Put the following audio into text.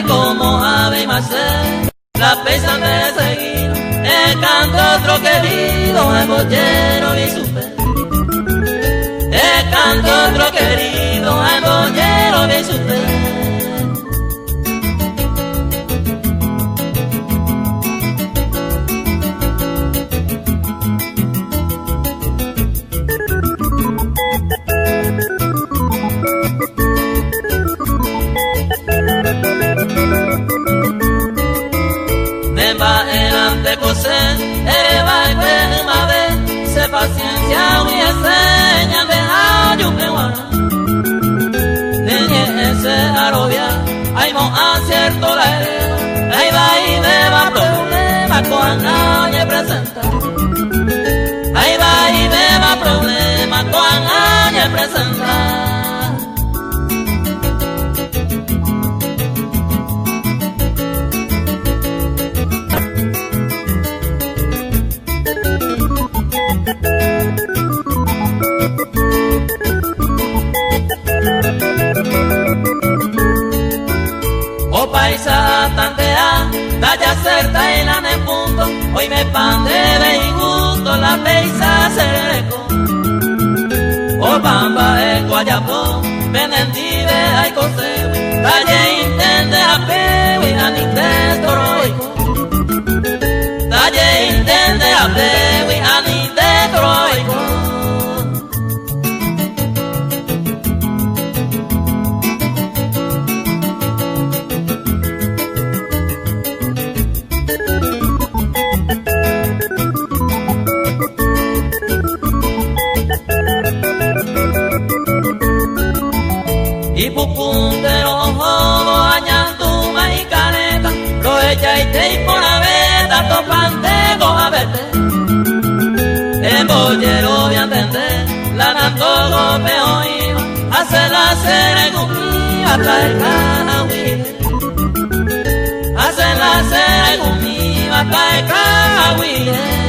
Ay, como ave más la pesa de seguir, el canto otro querido, el boyero y su fe. El canto otro querido, el boyero y su fe. Se paciencia y enseña de año que guana. Niñe ese arobia, hay mo acierto la hereda. Ahí va y beba problema con añe presenta. Ahí va y beba problema con añe presenta. Paisa tantea, talla certa y la en punto. Hoy me pan de injusto, la peisa se reco. O bamba el guayapo, venentive hay consejo. Talle intende a pewi, anite toroico. Talle intende a pewi, anite toroico. Y pupuntero jodo añantuma y caneta, lo echa y te y por la veta, topante a verte. El boyero voy a entender, la nanto golpe oído, hace la ceremonia, trae canahui. Hace la ceremonia, trae canahui.